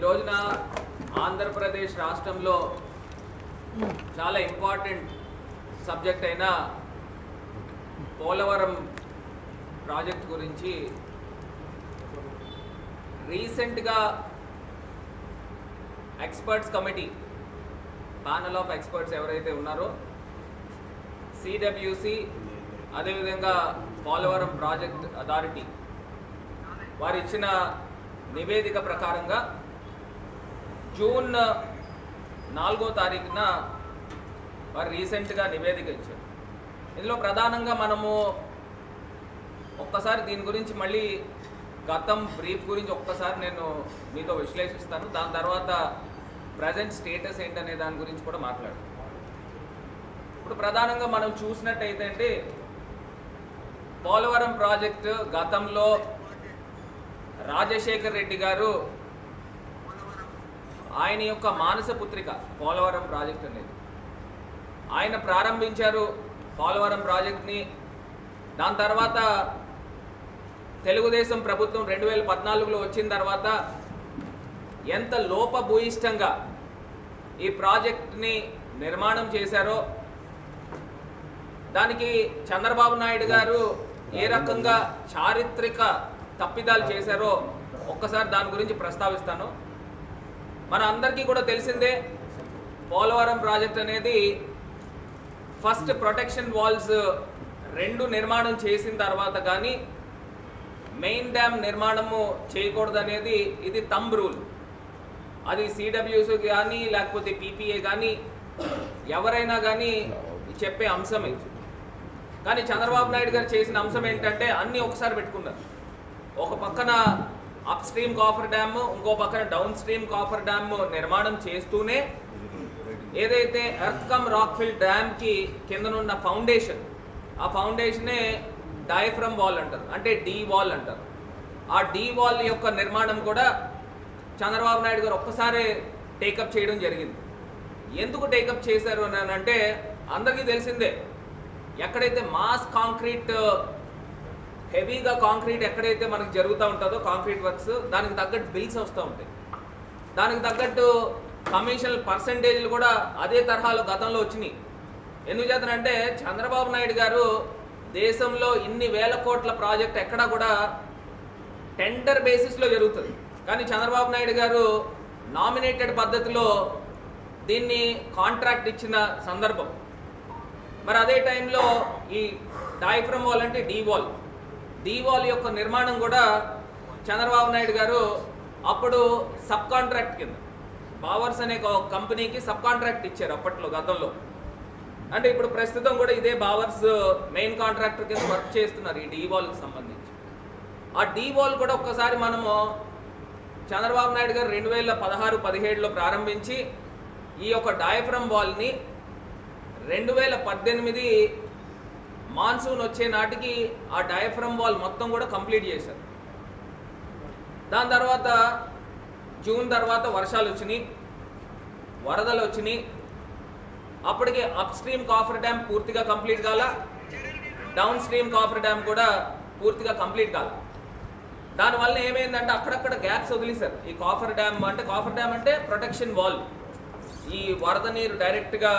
రోజున ఆంధ్రప్రదేశ్ రాష్ట్రంలో చాలా ఇంపార్టెంట్ సబ్జెక్ట్ అయిన పోలవరం ప్రాజెక్ట్ గురించి రీసెంట్గా experts committee panel of experts ఎవరైతే ఉన్నారో సిడబ్ల్యూసి అదేవిధంగా పోలవరం ప్రాజెక్ట్ అథారిటీ వారు ఇచ్చిన నివేదిక ప్రకారంగా జూన్ 4వ తారీఖున వారు రీసెంట్గా నివేదిక ఇచ్చారు. ఇందులో ప్రధానంగా మనము ఒక్కసారి దీని గురించి మళ్ళీ గతం బ్రీఫ్ గురించి ఒక్కసారి నేను మీతో విశ్లేషిస్తాను. దాని తర్వాత ప్రజెంట్ స్టేటస్ ఏంటనే దాని గురించి కూడా మాట్లాడతాను. ఇప్పుడు ప్రధానంగా మనం చూసినట్టయితే అంటే పోలవరం ప్రాజెక్టు గతంలో రాజశేఖర్ రెడ్డి గారు ఆయన యొక్క మానస పుత్రిక పోలవరం ప్రాజెక్ట్ అనేది ఆయన ప్రారంభించారు పోలవరం ప్రాజెక్ట్ని. దాని తర్వాత తెలుగుదేశం ప్రభుత్వం 2014లో వచ్చిన తర్వాత ఎంత లోపభూయిష్టంగా ఈ ప్రాజెక్ట్ని నిర్మాణం చేశారో దానికి చంద్రబాబు నాయుడు గారు ఏ రకంగా చారిత్రక తప్పిదాలు చేశారో ఒక్కసారి దాని గురించి ప్రస్తావిస్తాను. మన అందరికీ కూడా తెలిసిందే పోలవరం ప్రాజెక్ట్ అనేది ఫస్ట్ ప్రొటెక్షన్ వాల్స్ 2 నిర్మాణం చేసిన తర్వాత కానీ మెయిన్ డ్యామ్ నిర్మాణము చేయకూడదనేది ఇది థంబ్ రూల్. అది సిడబ్ల్యూసి కానీ లేకపోతే పీపీఏ కానీ ఎవరైనా కానీ చెప్పే అంశమే. కానీ చంద్రబాబు నాయుడు గారు చేసిన అంశం ఏంటంటే అన్నీ ఒకసారి పెట్టుకున్నారు. ఒక పక్కన అప్ స్ట్రీమ్ కాఫర్ డ్యామ్, ఇంకో పక్కన డౌన్ స్ట్రీమ్ కాఫర్ డ్యామ్ నిర్మాణం చేస్తూనే ఏదైతే ఎర్త్ కమ్ రాక్ఫిల్ డ్యామ్కి కిందనున్న ఫౌండేషన్, ఆ ఫౌండేషనే డయాఫ్రమ్ వాల్ అంటారు, అంటే డీ వాల్ అంటారు. ఆ డీ వాల్ యొక్క నిర్మాణం కూడా చంద్రబాబు నాయుడు గారు ఒక్కసారే టేకప్ చేయడం జరిగింది. ఎందుకు టేకప్ చేశారు అని అంటే అందరికీ తెలిసిందే, ఎక్కడైతే మాస్ కాంక్రీట్ హెవీగా కాంక్రీట్ ఎక్కడైతే మనకు జరుగుతూ ఉంటుందో కాంక్రీట్ వర్క్స్ దానికి తగ్గట్టు బిల్స్ వస్తూ ఉంటాయి. దానికి తగ్గట్టు కమిషన్ పర్సంటేజ్లు కూడా అదే తరహాలో గతంలో వచ్చినాయి. ఎందుచేతనంటే చంద్రబాబు నాయుడు గారు దేశంలో ఇన్ని వేల కోట్ల ప్రాజెక్ట్ ఎక్కడా కూడా టెండర్ బేసిస్లో జరుగుతుంది. కానీ చంద్రబాబు నాయుడు గారు నామినేటెడ్ పద్ధతిలో దీన్ని కాంట్రాక్ట్ ఇచ్చిన సందర్భం. మరి అదే టైంలో ఈ డయాఫ్రమ్ వాల్ అంటే డీ వాల్ యొక్క నిర్మాణం కూడా చంద్రబాబు నాయుడు గారు అప్పుడు సబ్ కాంట్రాక్ట్ కింద బావర్స్ అనే కంపెనీకి సబ్ కాంట్రాక్ట్ ఇచ్చారు అప్పట్లో గతంలో. అంటే ఇప్పుడు ప్రస్తుతం కూడా ఇదే బావర్స్ మెయిన్ కాంట్రాక్టర్ కింద వర్క్ చేస్తున్నారు ఈ డీ వాల్కి సంబంధించి. ఆ డీ వాల్ కూడా ఒక్కసారి మనము చంద్రబాబు నాయుడు గారు 2016-17లో ప్రారంభించి ఈ యొక్క డయాఫ్రమ్ వాల్ని 2018 మాన్సూన్ వచ్చే నాటికి ఆ డయాఫ్రమ్ వాల్ మొత్తం కూడా కంప్లీట్ చేశారు. దాని తర్వాత జూన్ తర్వాత వర్షాలు వచ్చినాయి, వరదలు వచ్చినాయి. అప్పటికే అప్ స్ట్రీమ్ కాఫర్ డ్యామ్ పూర్తిగా కంప్లీట్ కాల, డౌన్ స్ట్రీమ్ కాఫర్ డ్యామ్ కూడా పూర్తిగా కంప్లీట్ కాల. దానివల్ల ఏమైందంటే అక్కడక్కడ గ్యాప్స్ వదిలేశారు. ఈ కాఫర్ డ్యామ్ అంటే ప్రొటెక్షన్ వాల్, ఈ వరద నీరు డైరెక్ట్గా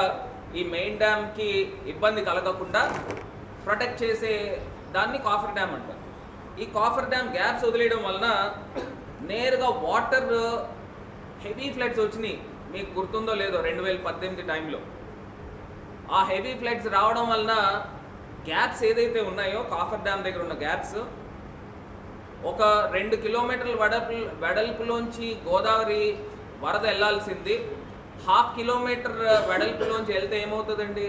ఈ మెయిన్ డ్యామ్కి ఇబ్బంది కలగకుండా ప్రొటెక్ట్ చేసే దాన్ని కాఫర్ డ్యామ్ అంటారు. ఈ కాఫర్ డ్యామ్ గ్యాప్స్ వదిలేయడం వలన నేరుగా వాటర్ హెవీ ఫ్లడ్స్ వచ్చినాయి. మీకు గుర్తుందో లేదో 2018 టైంలో ఆ హెవీ ఫ్లడ్స్ రావడం వలన గ్యాప్స్ ఏదైతే ఉన్నాయో కాఫర్ డ్యామ్ దగ్గర ఉన్న గ్యాప్స్ ఒక 2 కిలోమీటర్ల వెడల్పులోంచి గోదావరి వరద వెళ్ళాల్సింది 1/2 కిలోమీటర్ వెడల్పులోంచి వెళ్తే ఏమవుతుందండి,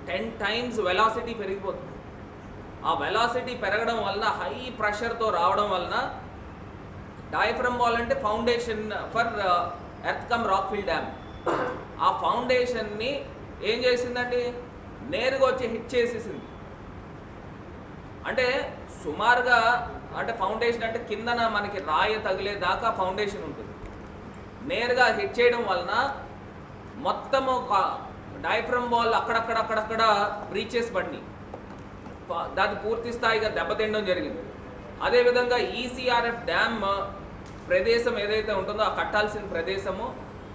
10 టైమ్స్ వెలాసిటీ పెరిగిపోతుంది. ఆ వెలాసిటీ పెరగడం వలన హై ప్రెషర్తో రావడం వలన డయాఫ్రమ్ వాల్ అంటే foundation for earth cum rockfill dam, ఆ ఫౌండేషన్ని ఏం చేసిందండి, నేరుగా వచ్చి హిట్ చేసేసింది. అంటే సుమారుగా అంటే ఫౌండేషన్ అంటే కిందన మనకి రాయి తగిలేదాకా ఫౌండేషన్ ఉంటుంది. నేరుగా హిట్ చేయడం వలన మొత్తము డయాఫ్రమ్ వాల్ అక్కడక్కడ బ్రీచెస్ పడినాయి, దాన్ని పూర్తి స్థాయిగా దెబ్బతినడం జరిగింది. అదేవిధంగా ఈసీఆర్ఎఫ్ డ్యామ్ ప్రదేశం ఏదైతే ఉంటుందో ఆ కట్టాల్సిన ప్రదేశము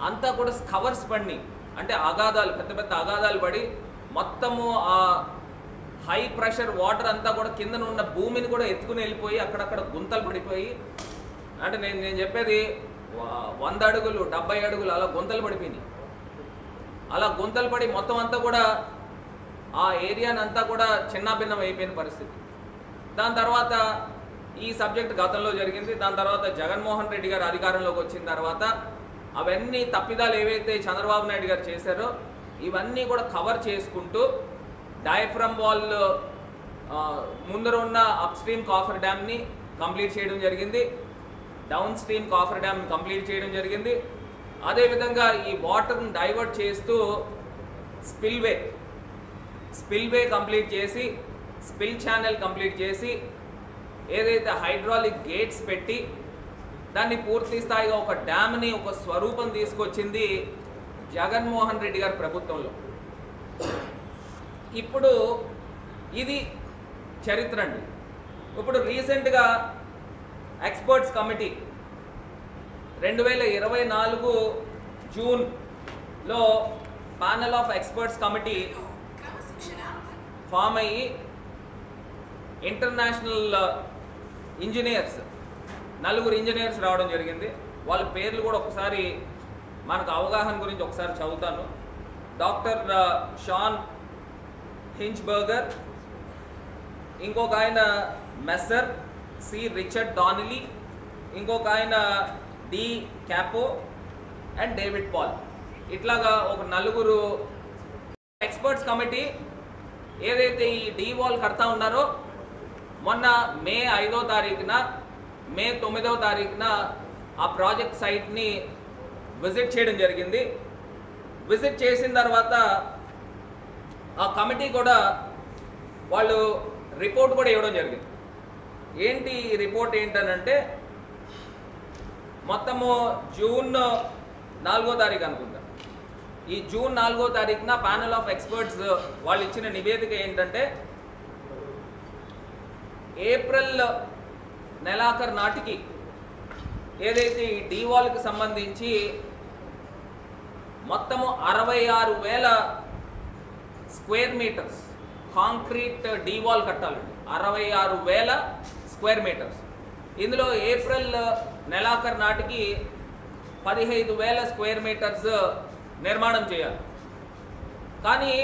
అంతా కూడా కవర్స్ పడి, అంటే అగాధాలు, పెద్ద పెద్ద అగాధాలు పడి మొత్తము ఆ హై ప్రెషర్ వాటర్ అంతా కూడా కింద ఉన్న భూమిని కూడా ఎత్తుకుని వెళ్ళిపోయి అక్కడక్కడ గుంతలు పడిపోయి, అంటే నేను చెప్పేది 100 అడుగులు 70 అడుగులు అలా గుంతలు పడిపోయినాయి. అలా గుంతలు పడి మొత్తం అంతా కూడా ఆ ఏరియాని అంతా కూడా చిన్నాభిన్నం అయిపోయిన పరిస్థితి. దాని తర్వాత ఈ సబ్జెక్ట్ గతంలో జరిగింది. దాని తర్వాత జగన్మోహన్ రెడ్డి గారు అధికారంలోకి వచ్చిన తర్వాత అవన్నీ తప్పిదాలు ఏవైతే చంద్రబాబు నాయుడు గారు చేశారో ఇవన్నీ కూడా కవర్ చేసుకుంటూ డయాఫ్రమ్ వాల్ ముందర ఉన్న అప్ స్ట్రీమ్ కాఫర్ డ్యామ్ని కంప్లీట్ చేయడం జరిగింది, డౌన్ స్ట్రీమ్ కాఫర్ డ్యామ్ని కంప్లీట్ చేయడం జరిగింది. అదేవిధంగా ఈ వాటర్ని డైవర్ట్ చేస్తూ స్పిల్వే కంప్లీట్ చేసి, స్పిల్ ఛానల్ కంప్లీట్ చేసి, ఏదైతే హైడ్రాలిక్ గేట్స్ పెట్టి దాన్ని పూర్తి స్థాయిగా ఒక డ్యామ్ని ఒక స్వరూపం తీసుకొచ్చింది జగన్మోహన్ రెడ్డి గారి ప్రభుత్వంలో. ఇప్పుడు ఇది చరిత్ర అండి. ఇప్పుడు రీసెంట్గా ఎక్స్పర్ట్స్ కమిటీ 2024 జూన్లో panel of experts committee form అయ్యి ఇంటర్నేషనల్ ఇంజనీర్స్ 4 ఇంజనీర్స్ రావడం జరిగింది. వాళ్ళ పేర్లు కూడా ఒకసారి మనకు అవగాహన గురించి ఒకసారి చదువుతాను. డాక్టర్ షాన్ హించ్బర్గర్, ఇంకొక ఆయన మెస్సర్ సి రిచర్డ్ డానిలీ, ఇంకొక ఆయన Di Capo and David Paul. ఇట్లాగా ఒక 4 ఎక్స్పర్ట్స్ కమిటీ ఏదైతే ఈ డీ వాల్ కడతా ఉన్నారో మొన్న మే 5వ తారీఖున మే 9వ తారీఖున ఆ ప్రాజెక్ట్ సైట్ని విజిట్ చేయడం జరిగింది. విజిట్ చేసిన తర్వాత ఆ కమిటీ కూడా వాళ్ళు రిపోర్ట్ కూడా ఇవ్వడం జరిగింది. ఏంటి ఈ రిపోర్ట్ ఏంటనంటే, మొత్తము జూన్ 4వ తారీఖు అనుకుంటా, ఈ జూన్ 4వ తారీఖున ప్యానల్ ఆఫ్ ఎక్స్పర్ట్స్ వాళ్ళు ఇచ్చిన నివేదిక ఏంటంటే, ఏప్రిల్ నెలాఖరు నాటికి ఏదైతే ఈ డీవాల్కి సంబంధించి మొత్తము 66,000 స్క్వేర్ మీటర్స్ కాంక్రీట్ డీవాల్ కట్టాలండి. 66,000 స్క్వేర్ మీటర్స్. ఇందులో ఏప్రిల్ నెలాఖరు నాటికి 15,000 స్క్వేర్ మీటర్స్ నిర్మాణం చేయాలి. కానీ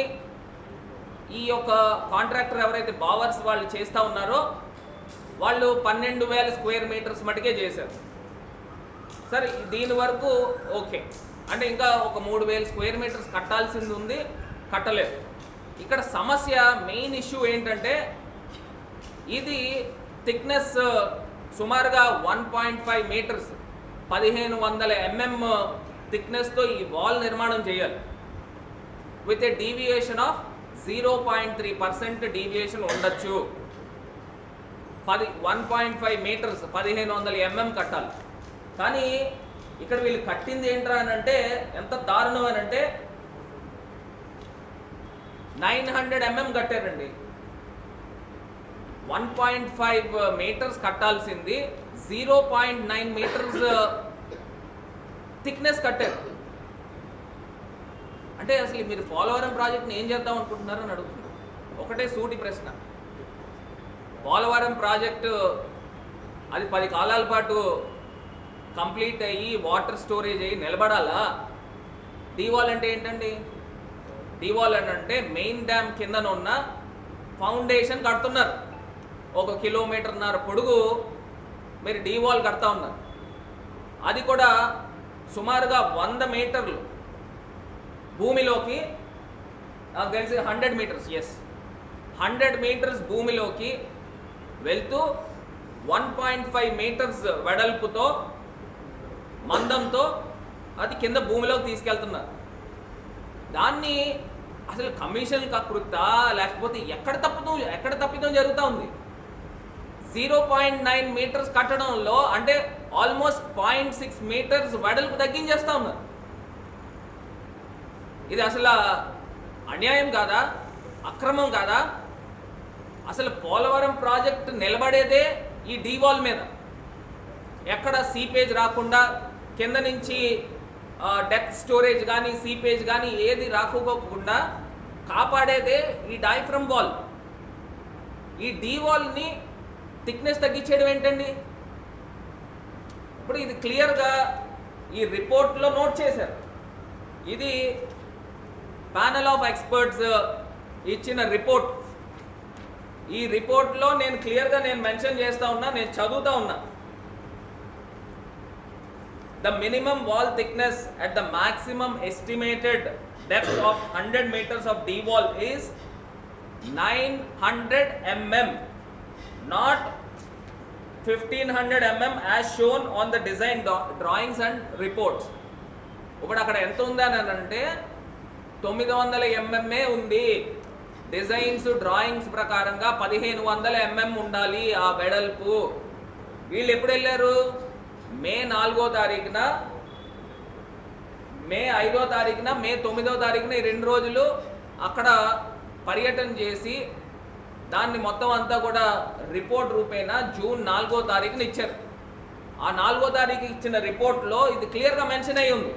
ఈ యొక్క కాంట్రాక్టర్ ఎవరైతే బావర్స్ వాళ్ళు చేస్తూ ఉన్నారో వాళ్ళు 12,000 స్క్వేర్ మీటర్స్ మటుకే చేశారు. సరే, దీని వరకు ఓకే, అంటే ఇంకా ఒక 3,000 స్క్వేర్ మీటర్స్ కట్టాల్సింది ఉంది, కట్టలేదు. ఇక్కడ సమస్య మెయిన్ ఇష్యూ ఏంటంటే, ఇది థిక్నెస్ సుమారుగా 1.5 మీటర్స్ 1500 mm థిక్నెస్తో ఈ వాల్ నిర్మాణం చేయాలి. With a deviation of 0.3% deviation ఉండొచ్చు. 1.5 మీటర్స్ 1500 mm కట్టాలి. కానీ ఇక్కడ వీళ్ళు కట్టింది ఏంట్రా అని అంటే, ఎంత దారుణం అని అంటే 900 mm కట్టారండి. 1.5 మీటర్స్ కట్టాల్సింది 0.9 మీటర్స్ థిక్నెస్ కట్టారు. అంటే అసలు మీరు పోలవరం ప్రాజెక్ట్ని ఏం చేద్దాం అనుకుంటున్నారని అడుగుతున్నారు. ఒకటే సూటి ప్రశ్న, పోలవరం ప్రాజెక్టు అది 10 కాలాల పాటు కంప్లీట్ అయ్యి వాటర్ స్టోరేజ్ అయ్యి నిలబడాలా? డీవాల్ అంటే ఏంటండి? డీవాల్ అంటే మెయిన్ డ్యామ్ కిందన ఉన్న ఫౌండేషన్ కడుతున్నారు. 1 కిలోమీటర్న్నర పొడుగు మీరు డీవాల్ కడతా ఉన్నారు. అది కూడా సుమారుగా 100 మీటర్లు భూమిలోకి, నాకు తెలిసి 100 మీటర్స్, 100 మీటర్స్ భూమిలోకి వెళ్తూ 1.5 మీటర్స్ వెడల్పుతో మందంతో అది కింద భూమిలోకి తీసుకెళ్తున్నారు. దాన్ని అసలు కమిషన్ కకృతా లేకపోతే ఎక్కడ తప్పిదం జరుగుతూ ఉంది? 0.9 మీటర్స్ కట్టడంలో అంటే ఆల్మోస్ట్ 0.6 మీటర్స్ వెడల్పు తగ్గించేస్తూ ఉన్నారు. ఇది అసలు అన్యాయం కాదా? అక్రమం కాదా? అసలు పోలవరం ప్రాజెక్టు నిలబడేదే ఈ డీవాల్ మీద. ఎక్కడ సీపేజ్ రాకుండా కింద నుంచి డెప్త్ స్టోరేజ్ కానీ సీపేజ్ కానీ ఏది రాకపోకుండా కాపాడేదే ఈ డయాఫ్రమ్ వాల్. ఈ డీ వాల్ని థిక్నెస్ తగ్గించేయడం ఏంటండి? ఇప్పుడు ఇది క్లియర్గా ఈ రిపోర్ట్లో నోట్ చేశారు. ఇది ప్యానెల్ ఆఫ్ ఎక్స్పర్ట్స్ ఇచ్చిన రిపోర్ట్. ఈ రిపోర్ట్లో నేను క్లియర్గా మెన్షన్ చేస్తూ ఉన్నా, నేను చదువుతా ఉన్నా. The minimum wall thickness at the maximum estimated depth of 100 meters of D wall is 900 mm, not 1500 mm as shown on the design drawings and reports. ఇప్పుడు అక్కడ ఎంత ఉంది అని అంటే 900 mm ఉంది. డిజైన్స్ డ్రాయింగ్స్ ప్రకారంగా 1500 mm ఉండాలి ఆ వెడల్పు. వీళ్ళు ఎప్పుడు వెళ్ళారు? మే 4వ తారీఖున, మే 5వ తారీఖున, మే 9వ తారీఖున ఈ 2 రోజులు అక్కడ పర్యటన చేసి దాన్ని మొత్తం అంతా కూడా రిపోర్ట్ రూపేణ జూన్ 4వ తారీఖున ఇచ్చారు. ఆ 4వ తారీఖు ఇచ్చిన రిపోర్ట్లో ఇది క్లియర్గా మెన్షన్ అయ్యి ఉంది.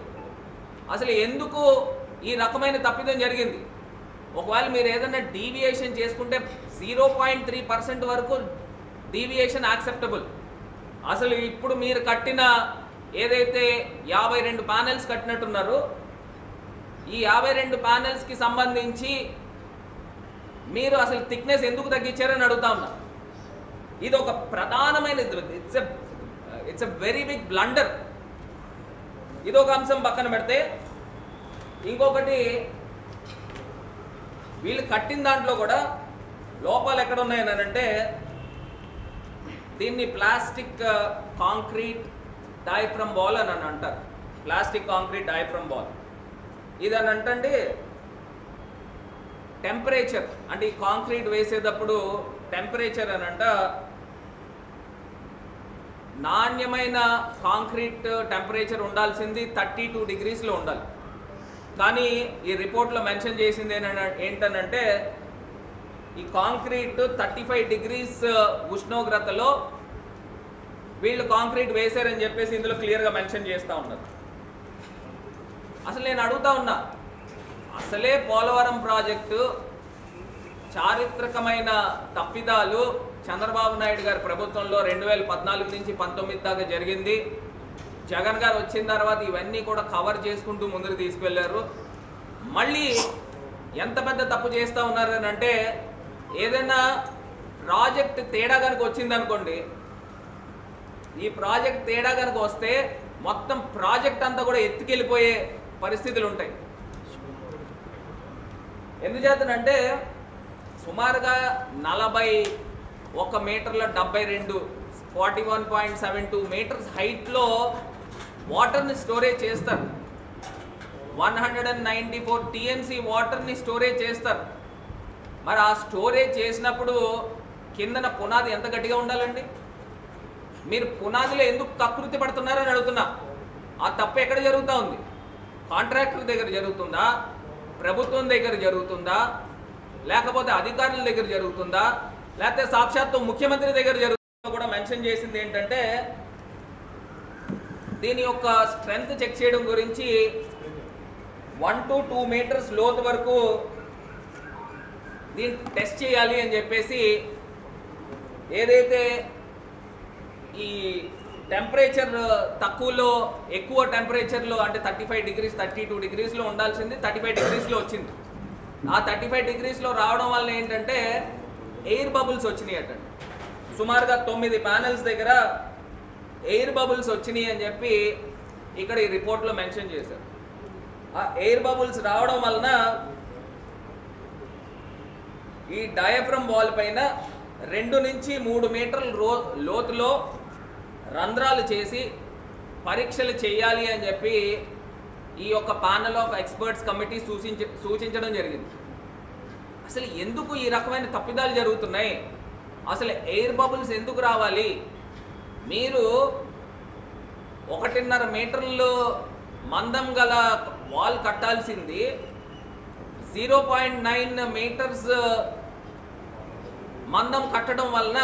అసలు ఎందుకు ఈ రకమైన తప్పిదం జరిగింది? ఒకవేళ మీరు ఏదైనా డీవియేషన్ చేసుకుంటే 0.3% వరకు డీవియేషన్ యాక్సెప్టబుల్. అసలు ఇప్పుడు మీరు కట్టిన ఏదైతే 52 ప్యానెల్స్ కట్టినట్టున్నారు, ఈ 52 ప్యానెల్స్కి సంబంధించి మీరు అసలు థిక్నెస్ ఎందుకు తగ్గించారని అడుగుతా ఉన్నా. ఇది ఒక ప్రధానమైన, it's a very big blunder. ఇది ఒక అంశం పక్కన పెడితే, ఇంకొకటి వీళ్ళు కట్టిన దాంట్లో కూడా లోపాలు ఎక్కడ ఉన్నాయని అంటే, దీన్ని ప్లాస్టిక్ కాంక్రీట్ డయాఫ్రమ్ వాల్ అని అంటారు. ప్లాస్టిక్ కాంక్రీట్ డయాఫ్రమ్ వాల్ ఇది అని అంటే టెంపరేచర్, అంటే ఈ కాంక్రీట్ వేసేటప్పుడు టెంపరేచర్ అని అంట, నాణ్యమైన కాంక్రీట్ టెంపరేచర్ ఉండాల్సింది 32 degreesలో ఉండాలి. కానీ ఈ రిపోర్ట్లో మెన్షన్ చేసింది ఏంటనంటే ఈ కాంక్రీట్ 35 degrees ఉష్ణోగ్రతలో వీళ్ళు కాంక్రీట్ వేశారని చెప్పేసి ఇందులో క్లియర్గా మెన్షన్ చేస్తూ ఉన్నారు. అసలు నేను అడుగుతా ఉన్నా, అసలే పోలవరం ప్రాజెక్టు చారిత్రకమైన తప్పిదాలు చంద్రబాబు నాయుడు గారి ప్రభుత్వంలో 2014 నుంచి 19 దాకా జరిగింది. జగన్ గారు వచ్చిన తర్వాత ఇవన్నీ కూడా కవర్ చేసుకుంటూ ముందుకు తీసుకెళ్లారు. మళ్ళీ ఎంత పెద్ద తప్పు చేస్తూ ఉన్నారని అంటే, ఏదైనా ప్రాజెక్ట్ తేడా కనుక వచ్చిందనుకోండి, ఈ ప్రాజెక్ట్ తేడా కనుక వస్తే మొత్తం ప్రాజెక్ట్ అంతా కూడా ఎత్తుకెళ్ళిపోయే పరిస్థితులు ఉంటాయి. ఎందుచేతనంటే సుమారుగా 41 మీటర్ల 72 41.72 మీటర్స్ హైట్లో వాటర్ని స్టోరేజ్ చేస్తారు. 194 TMC వాటర్ని స్టోరేజ్ చేస్తారు. మరి ఆ స్టోరేజ్ చేసినప్పుడు కిందన పునాది ఎంత గట్టిగా ఉండాలండి? మీరు పునాదిలో ఎందుకు కకృతి పడుతున్నారని అడుగుతున్నా. ఆ తప్పు ఎక్కడ జరుగుతూ ఉంది? కాంట్రాక్టర్ దగ్గర జరుగుతుందా, ప్రభుత్వం దగ్గర జరుగుతుందా, లేకపోతే అధికారుల దగ్గర జరుగుతుందా, లేకపోతే సాక్షాత్తు ముఖ్యమంత్రి దగ్గర జరుగుతుందా? కూడా మెన్షన్ చేసింది ఏంటంటే, దీని యొక్క స్ట్రెంగ్త్ చెక్ చేయడం గురించి 1 to 2 మీటర్స్ లోతు వరకు దీన్ని టెస్ట్ చేయాలి అని చెప్పేసి, ఏదైతే ఈ టెంపరేచర్ తక్కువలో ఎక్కువ టెంపరేచర్లో అంటే 35 degrees 32 degreesలో ఉండాల్సింది 35 degreesలో వచ్చింది. ఆ 35 degreesలో రావడం వల్ల ఏంటంటే ఎయిర్ బబుల్స్ వచ్చినాయి అటండి. సుమారుగా 9 ప్యానెల్స్ దగ్గర ఎయిర్ బబుల్స్ వచ్చినాయి అని చెప్పి ఇక్కడ ఈ రిపోర్ట్లో మెన్షన్ చేశారు. ఆ ఎయిర్ బబుల్స్ రావడం వలన ఈ డయాఫ్రమ్ వాల్ పైన 2 నుంచి 3 మీటర్ల లోతులో రంధ్రాలు చేసి పరీక్షలు చేయాలి అని చెప్పి ఈ యొక్క ప్యానెల్ ఆఫ్ ఎక్స్పర్ట్స్ కమిటీ సూచించడం జరిగింది. అసలు ఎందుకు ఈ రకమైన తప్పిదాలు జరుగుతున్నాయి? అసలు ఎయిర్ బబుల్స్ ఎందుకు రావాలి? మీరు 1.5 మీటర్లు మందం గల వాల్ కట్టాల్సింది 0.9 మీటర్స్ మందం కట్టడం వలన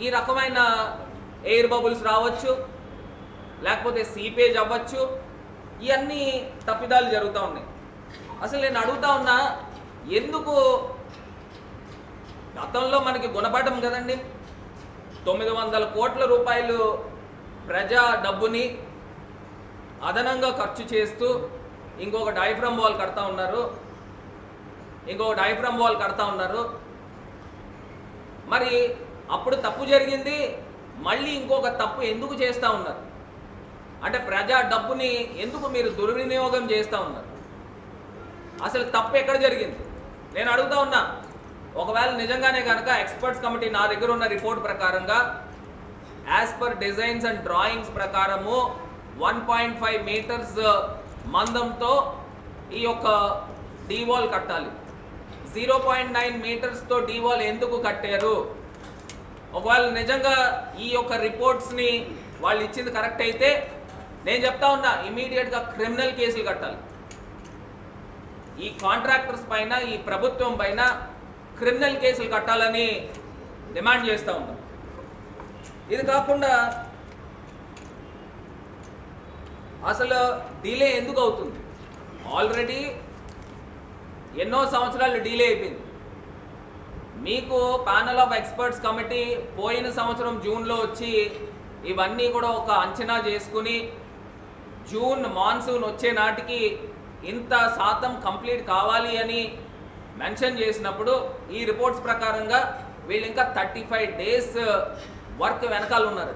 ఈ రకమైన ఎయిర్ బబుల్స్ రావచ్చు, లేకపోతే సీపేజ్ అవ్వచ్చు. ఇవన్నీ తప్పిదాలు జరుగుతూ ఉన్నాయి. అసలు నేను అడుగుతా ఉన్నా, ఎందుకు గతంలో మనకి గుణపడడం కదండి, 900 కోట్ల రూపాయలు ప్రజా డబ్బుని అదనంగా ఖర్చు చేస్తూ ఇంకొక డయాఫ్రమ్ వాల్ కడతా ఉన్నారు. మరి అప్పుడు తప్పు జరిగింది, మళ్ళీ ఇంకొక తప్పు ఎందుకు చేస్తూ ఉన్నారు? అంటే ప్రజా డబ్బుని ఎందుకు మీరు దుర్వినియోగం చేస్తూ ఉన్నారు? అసలు తప్పు ఎక్కడ జరిగింది నేను అడుగుతా ఉన్నా. ఒకవేళ నిజంగానే కనుక ఎక్స్పర్ట్స్ కమిటీ నా దగ్గర ఉన్న రిపోర్ట్ ప్రకారంగా as per designs and drawings ప్రకారము 1.5 మీటర్స్ మందంతో ఈ యొక్క డీవాల్ కట్టాలి. 0.9 మీటర్స్తో డీవాల్ ఎందుకు కట్టారు? ఒకవేళ నిజంగా ఈ యొక్క రిపోర్ట్స్ని వాళ్ళు ఇచ్చింది కరెక్ట్ అయితే నేను చెప్తా ఉన్నా, ఇమీడియట్గా క్రిమినల్ కేసులు కట్టాలి. ఈ కాంట్రాక్టర్స్ పైన, ఈ ప్రభుత్వం పైన క్రిమినల్ కేసులు కట్టాలని డిమాండ్ చేస్తూ ఉన్నాం. ఇది కాకుండా అసలు డిలే ఎందుకు అవుతుంది? ఆల్రెడీ ఎన్నో సంవత్సరాలు డిలే అయిపోయింది. మీకు ప్యానల్ ఆఫ్ ఎక్స్పర్ట్స్ కమిటీ పోయిన సంవత్సరం జూన్లో వచ్చి ఇవన్నీ కూడా ఒక అంచనా చేసుకుని జూన్ మాన్సూన్ వచ్చే నాటికి ఇంత శాతం కంప్లీట్ కావాలి అని మెన్షన్ చేసినప్పుడు ఈ రిపోర్ట్స్ ప్రకారంగా వీళ్ళు ఇంకా 35 డేస్ వర్క్ వెనకాల ఉన్నారు.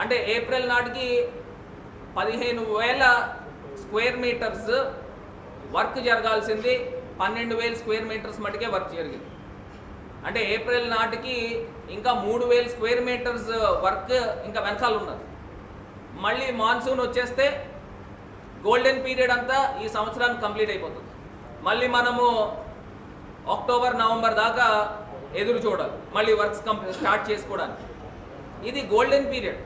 అంటే ఏప్రిల్ నాటికి 15,000 స్క్వేర్ మీటర్స్ వర్క్ జరగాల్సింది 12,000 స్క్వేర్ మీటర్స్ మటుకే వర్క్ జరిగింది. అంటే ఏప్రిల్ నాటికి ఇంకా 3,000 స్క్వేర్ మీటర్స్ వర్క్ ఇంకా వెనకాల ఉన్నారు. మళ్ళీ మాన్సూన్ వచ్చేస్తే గోల్డెన్ పీరియడ్ అంతా ఈ సంవత్సరానికి కంప్లీట్ అయిపోతుంది. మళ్ళీ మనము అక్టోబర్ నవంబర్ దాకా ఎదురు చూడాలి మళ్ళీ వర్క్స్ స్టార్ట్ చేసుకోవడానికి. ఇది గోల్డెన్ పీరియడ్.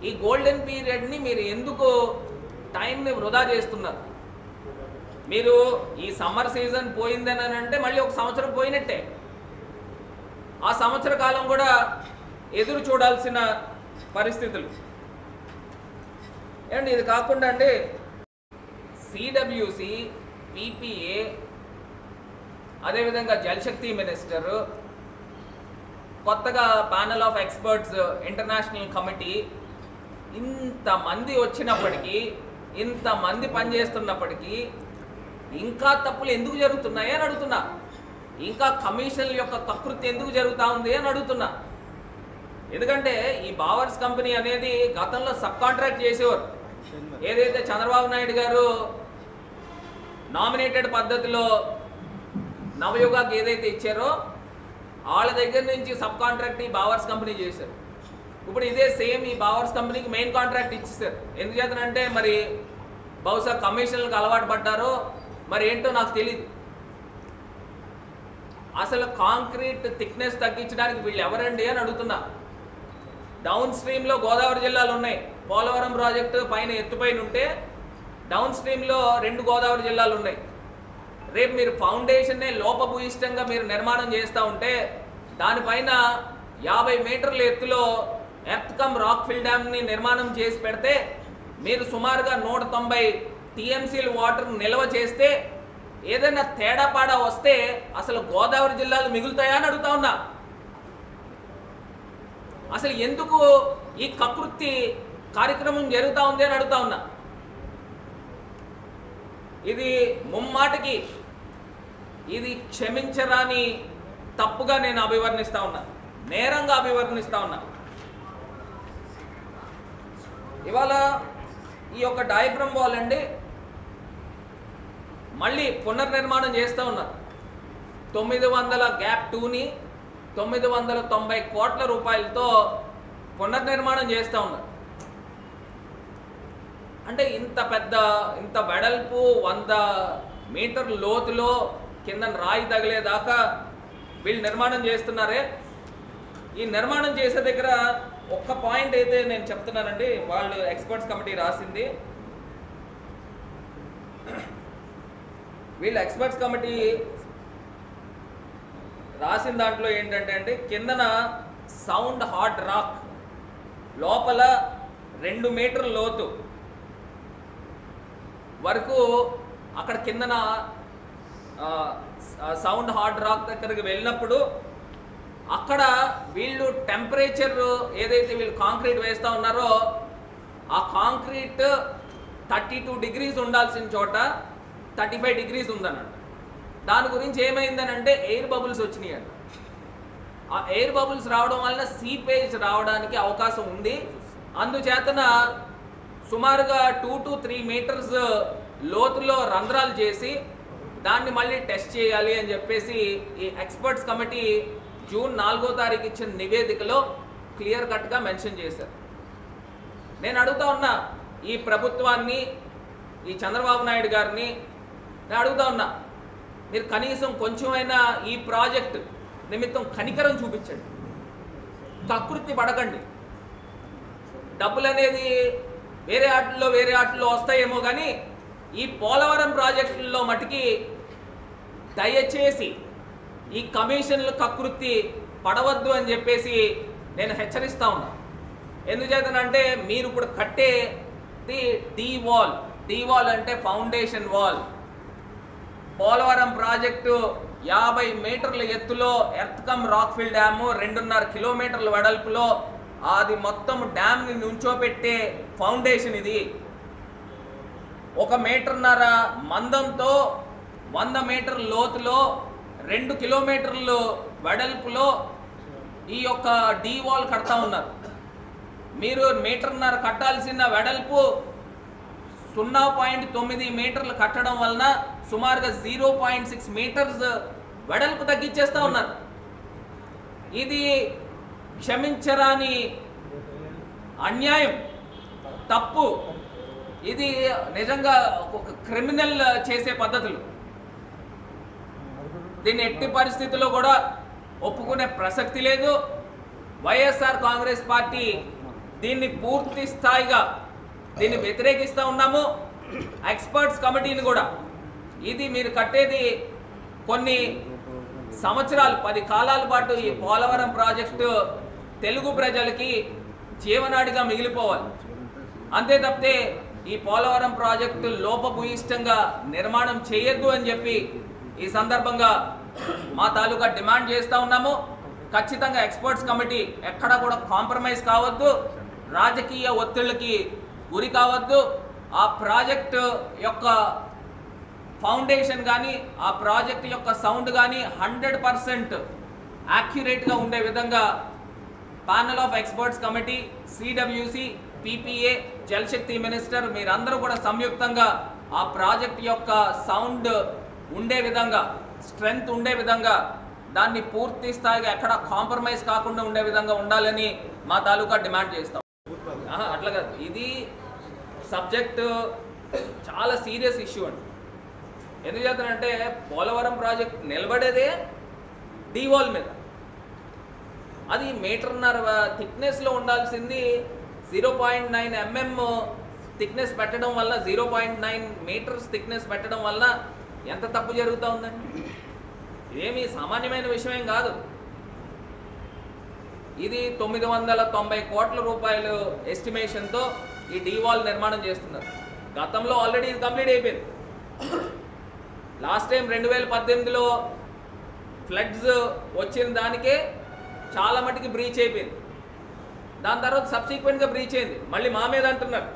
ఈ గోల్డెన్ పీరియడ్ని మీరు ఎందుకు టైంని వృధా చేస్తున్నారు? మీరు ఈ సమ్మర్ సీజన్ పోయిందని అంటే మళ్ళీ ఒక సంవత్సరం పోయినట్టే. ఆ సంవత్సర కాలం కూడా ఎదురు చూడాల్సిన పరిస్థితులు. అండ్ ఇది కాకుండా అండి సిడబ్ల్యూసి, పీపీఏ, అదేవిధంగా జలశక్తి మినిస్టరు, కొత్తగా panel of experts international committee, ఇంతమంది వచ్చినప్పటికీ, ఇంతమంది పనిచేస్తున్నప్పటికీ ఇంకా తప్పులు ఎందుకు జరుగుతున్నాయి అని అడుగుతున్నా. ఇంకా కమిషన్ల యొక్క కకృతి ఎందుకు జరుగుతూ ఉంది అని అడుగుతున్నా. ఎందుకంటే ఈ బావర్స్ కంపెనీ అనేది గతంలో సబ్ కాంట్రాక్ట్ చేసేవారు. ఏదైతే చంద్రబాబు నాయుడు గారు నామినేటెడ్ పద్ధతిలో నవయుగాకి ఏదైతే ఇచ్చారో వాళ్ళ దగ్గర నుంచి సబ్ కాంట్రాక్ట్ ఈ బావర్స్ కంపెనీ చేశారు. ఇప్పుడు ఇదే సేమ్ ఈ బావర్స్ కంపెనీకి మెయిన్ కాంట్రాక్ట్ ఇచ్చేసారు. ఎందుచేతనంటే మరి బహుశా కమిషన్లకు అలవాటు పడ్డారో మరి ఏంటో నాకు తెలియదు. అసలు కాంక్రీట్ థిక్నెస్ తగ్గించడానికి వీళ్ళు ఎవరండి అని అడుగుతున్నా. డౌన్ స్ట్రీమ్లో గోదావరి జిల్లాలు ఉన్నాయి. పోలవరం ప్రాజెక్టు పైన ఎత్తుపైన ఉంటే డౌన్ స్ట్రీమ్లో 2 గోదావరి జిల్లాలు ఉన్నాయి. రేపు మీరు ఫౌండేషన్నే లోపభూయిష్టంగా మీరు నిర్మాణం చేస్తూ ఉంటే దానిపైన 50 మీటర్ల ఎత్తులో ఎర్త్ కమ్ రాక్ ఫిల్ డ్యామ్ని నిర్మాణం చేసి పెడితే మీరు సుమారుగా 190 టీఎంసీలు వాటర్ నిల్వ చేస్తే ఏదైనా తేడాపాడా వస్తే అసలు గోదావరి జిల్లాలు మిగులుతాయా అని అడుగుతా ఉన్నా. అసలు ఎందుకు ఈ కకృతి కార్యక్రమం జరుగుతూ ఉంది అని అడుగుతా ఉన్నా. ఇది ముమ్మాటికి ఇది క్షమించరాని తప్పుగా నేను అభివర్ణిస్తా ఉన్నా, నేరంగా అభివర్ణిస్తా ఉన్నా. ఇవాళ ఈ యొక్క డయాఫ్రమ్ వాల్ అండి మళ్ళీ పునర్నిర్మాణం చేస్తూ ఉన్నారు. 900 గ్యాప్ 2ని 990 కోట్ల రూపాయలతో పునర్నిర్మాణం చేస్తూ ఉన్నారు. అంటే ఇంత వెడల్పు 100 మీటర్ల లోతులో కింద రాయి తగిలేదాకా వీళ్ళు నిర్మాణం చేస్తున్నారే. ఈ నిర్మాణం చేసే దగ్గర ఒక్క పాయింట్ అయితే నేను చెప్తున్నానండి. వాళ్ళు ఎక్స్పర్ట్స్ కమిటీ రాసింది, వీళ్ళు ఎక్స్పర్ట్స్ కమిటీ రాసిన దాంట్లో ఏంటంటే అండి కిందన సౌండ్ హార్డ్ రాక్ లోపల 2 మీటర్ల లోతు వరకు అక్కడ కిందన సౌండ్ హార్డ్ రాక్ దగ్గరికి వెళ్ళినప్పుడు అక్కడ వీళ్ళు టెంపరేచర్ ఏదైతే వీళ్ళు కాంక్రీట్ వేస్తూ ఉన్నారో ఆ కాంక్రీట్ 32 డిగ్రీస్ ఉండాల్సిన చోట 35 డిగ్రీస్ ఉందన్నమాట. దాని గురించి ఏమైందని అంటే ఎయిర్ బబుల్స్ వచ్చినాయి అంట. ఆ ఎయిర్ బబుల్స్ రావడం వలన సీపేజ్ రావడానికి అవకాశం ఉంది. అందుచేతన సుమారుగా 2 to 3 మీటర్స్ లోతులో రంధ్రాలు చేసి దాన్ని మళ్ళీ టెస్ట్ చేయాలి అని చెప్పేసి ఈ ఎక్స్పర్ట్స్ కమిటీ జూన్ 4వ తారీఖు ఇచ్చిన నివేదికలో క్లియర్ కట్గా మెన్షన్ చేశారు. నేను అడుగుతా ఉన్నా ఈ ప్రభుత్వాన్ని, ఈ చంద్రబాబు నాయుడు గారిని నేను అడుగుతా ఉన్నా, మీరు కనీసం కొంచెమైనా ఈ ప్రాజెక్ట్ నిమిత్తం కనికరం చూపించండి, కకృతి పడకండి. డబ్బులు అనేది వేరే ఆటల్లో వస్తాయేమో కానీ ఈ పోలవరం ప్రాజెక్టుల్లో మటుకి దయచేసి ఈ కమిషన్లు కకృతి పడవద్దు అని చెప్పేసి నేను హెచ్చరిస్తా ఉన్నా. ఎందుచేతనంటే మీరు ఇప్పుడు కట్టేది డి వాల్ అంటే ఫౌండేషన్ వాల్. పోలవరం ప్రాజెక్టు 50 మీటర్ల ఎత్తులో ఎర్త్కమ్ రాక్ఫిల్ డ్యాము, 2.5 కిలోమీటర్ల వెడల్పులో అది మొత్తం డ్యామ్ని నుంచోపెట్టే ఫౌండేషన్ ఇది. 1.5 మీటర్ల మందంతో 100 మీటర్ల లోతులో 2 కిలోమీటర్లు వెడల్పులో ఈ యొక్క డి వాల్ కడతా ఉన్నారు. మీరు 1.5 మీటర్ల కట్టాల్సిన వెడల్పు 0.9 మీటర్లు కట్టడం వలన సుమారుగా 0.6 మీటర్స్ వెడల్పు తగ్గించేస్తూ ఉన్నారు. ఇది క్షమించరాని అన్యాయం, తప్పు. ఇది నిజంగా ఒక క్రిమినల్ చేసే పద్ధతులు. దీన్ని ఎట్టి పరిస్థితుల్లో కూడా ఒప్పుకునే ప్రసక్తి లేదు. వైఎస్ఆర్ కాంగ్రెస్ పార్టీ దీన్ని పూర్తి స్థాయిగా దీన్ని వ్యతిరేకిస్తూ ఉన్నాము. ఎక్స్పర్ట్స్ కమిటీని కూడా ఇది మీరు కట్టేది కొన్ని సంవత్సరాలు 10 కాలాల పాటు ఈ పోలవరం ప్రాజెక్టు తెలుగు ప్రజలకి జీవనాడిగా మిగిలిపోవాలి. అంతే తప్పితే ఈ పోలవరం ప్రాజెక్టు లోపభూయిష్టంగా నిర్మాణం చేయొద్దు అని చెప్పి ఈ సందర్భంగా మా తాలూకా డిమాండ్ చేస్తూ ఉన్నాము. ఖచ్చితంగా ఎక్స్పర్ట్స్ కమిటీ ఎక్కడా కూడా కాంప్రమైజ్ కావద్దు, రాజకీయ ఒత్తిళ్ళకి గురి కావద్దు. ఆ ప్రాజెక్టు యొక్క ఫౌండేషన్ కానీ ఆ ప్రాజెక్ట్ యొక్క సౌండ్ కానీ 100% యాక్యురేట్గా ఉండే విధంగా panel of experts committee, CWC, PPA, Jal Shakti minister మీరందరూ కూడా సంయుక్తంగా ఆ ప్రాజెక్ట్ యొక్క సౌండ్ ఉండే విధంగా, స్ట్రెంగ్త్ ఉండే విధంగా, దాన్ని పూర్తి స్థాయిగా ఎక్కడ కాంప్రమైజ్ కాకుండా ఉండే విధంగా ఉండాలని మా తాలూకా డిమాండ్ చేస్తాం. అట్లా కాదు, ఇది సబ్జెక్టు చాలా సీరియస్ ఇష్యూ అండి. ఎందుకు చేస్తానంటే పోలవరం ప్రాజెక్ట్ నిలబడేదే డీవాల్ మీద. అది 1.5 మీటర్ థిక్నెస్లో ఉండాల్సింది 0.9 mm థిక్నెస్ పెట్టడం వల్ల, 0.9 మీటర్స్ థిక్నెస్ పెట్టడం వల్ల ఎంత తప్పు జరుగుతూ ఉందండి. ఇదేమి సామాన్యమైన విషయం కాదు. ఇది 990 కోట్ల రూపాయలు ఎస్టిమేషన్తో ఈ డీవాల్ నిర్మాణం చేస్తున్నారు. గతంలో ఆల్రెడీ ఇది కంప్లీట్ అయిపోయింది. లాస్ట్ టైం 2018లో ఫ్లడ్స్ వచ్చిన దానికే చాలా మటుకు బ్రీచ్ అయిపోయింది. దాని తర్వాత సబ్సిక్వెంట్గా బ్రీచ్ అయింది. మళ్ళీ మా మీద అంటున్నారు,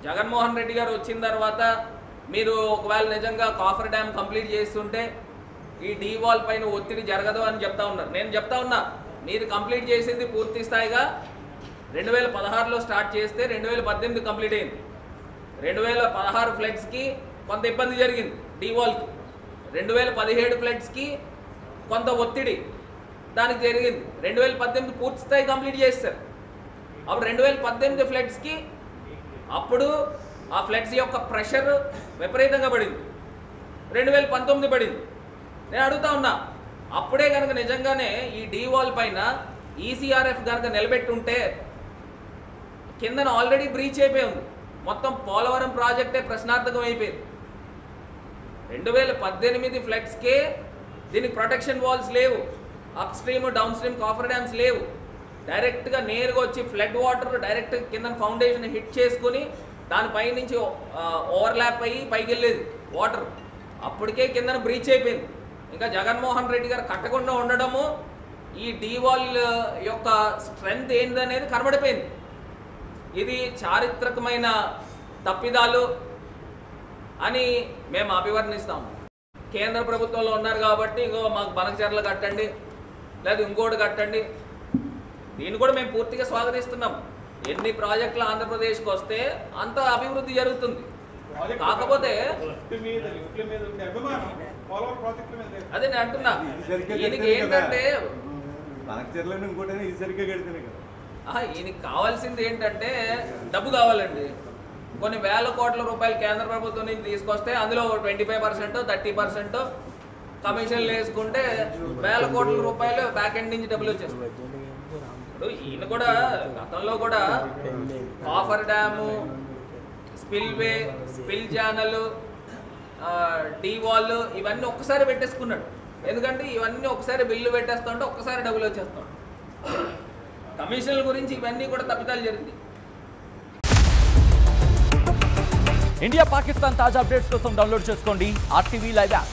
జగన్మోహన్ రెడ్డి గారు వచ్చిన తర్వాత మీరు ఒకవేళ నిజంగా కాఫర్ డ్యామ్ కంప్లీట్ చేస్తుంటే ఈ డీవాల్ పైన ఒత్తిడి జరగదు అని చెప్తా ఉన్నారు. నేను చెప్తా ఉన్నా, మీరు కంప్లీట్ చేసింది పూర్తి స్థాయిగా 2016లో స్టార్ట్ చేస్తే 2018 కంప్లీట్ అయింది. 2016 ఫ్లడ్స్కి కొంత ఇబ్బంది జరిగింది డీవాల్కి, 2017 ఫ్లడ్స్కి కొంత ఒత్తిడి దానికి జరిగింది. 2018 పూర్తి స్థాయి కంప్లీట్ చేస్తారు. అప్పుడు 2018 ఫ్లడ్స్కి అప్పుడు ఆ ఫ్లడ్స్ యొక్క ప్రెషర్ విపరీతంగా పడింది. 2019 పడింది. నేను అడుగుతా ఉన్నా, అప్పుడే కనుక నిజంగానే ఈ డీవాల్ పైన ఈసీఆర్ఎఫ్ కనుక నిలబెట్టుంటే కిందన ఆల్రెడీ బ్రీచ్ అయిపోయి ఉంది. మొత్తం పోలవరం ప్రాజెక్టే ప్రశ్నార్థకం అయిపోయింది. 2018 ఫ్లడ్స్కే దీనికి ప్రొటెక్షన్ వాల్స్ లేవు, upstream downstream coffer dams లేవు. డైరెక్ట్గా నేరుగా వచ్చి ఫ్లడ్ వాటర్ డైరెక్ట్ కింద ఫౌండేషన్ హిట్ చేసుకుని దానిపై నుంచి ఓవర్లాప్ అయ్యి పైకి వెళ్ళేది వాటర్. అప్పటికే కిందన బ్రీచ్ అయిపోయింది. ఇంకా జగన్మోహన్ రెడ్డి గారు కట్టకుండా ఉండడము ఈ డీవాల్ యొక్క స్ట్రెంగ్త్ ఏందనేది కనబడిపోయింది. ఇది చారిత్రకమైన తప్పిదాలు అని మేము అభివర్ణిస్తాము. కేంద్ర ప్రభుత్వంలో ఉన్నారు కాబట్టి ఇంకో మాకు బనకచెర్ల కట్టండి లేదా ఇంకోటి కట్టండి, దీన్ని కూడా మేము పూర్తిగా స్వాగతిస్తున్నాం. ఎన్ని ప్రాజెక్టులు ఆంధ్రప్రదేశ్కి వస్తే అంత అభివృద్ధి జరుగుతుంది. కాకపోతే అదే నేను అంటున్నా, ఈయనకి ఏంటంటే ఈయనకి కావాల్సింది ఏంటంటే డబ్బు కావాలండి. కొన్ని వేల కోట్ల రూపాయలు కేంద్ర ప్రభుత్వం నుంచి తీసుకొస్తే అందులో 25%, 30% కమిషన్లు వేసుకుంటే వేల కోట్ల రూపాయలు బ్యాక్ ఎండ్ నుంచి డబ్బులు వచ్చేస్తాయి. ఇప్పుడు ఈయన కూడా గతంలో కూడా copper dam, spillway, spill channel, D-wall ఇవన్నీ ఒక్కసారి పెట్టేసుకున్నాడు. ఎందుకంటే ఇవన్నీ ఒకసారి బిల్లు పెట్టేస్తుంటే ఒక్కసారి డబ్బులు వచ్చేస్తాం. కమిషన్ల గురించి ఇవన్నీ కూడా తప్పిదాలు జరిగింది. ఇండియా పాకిస్తాన్ తాజా అప్డేట్స్ కోసం డౌన్లోడ్ చేసుకోండి RTV లైవ్ యాప్.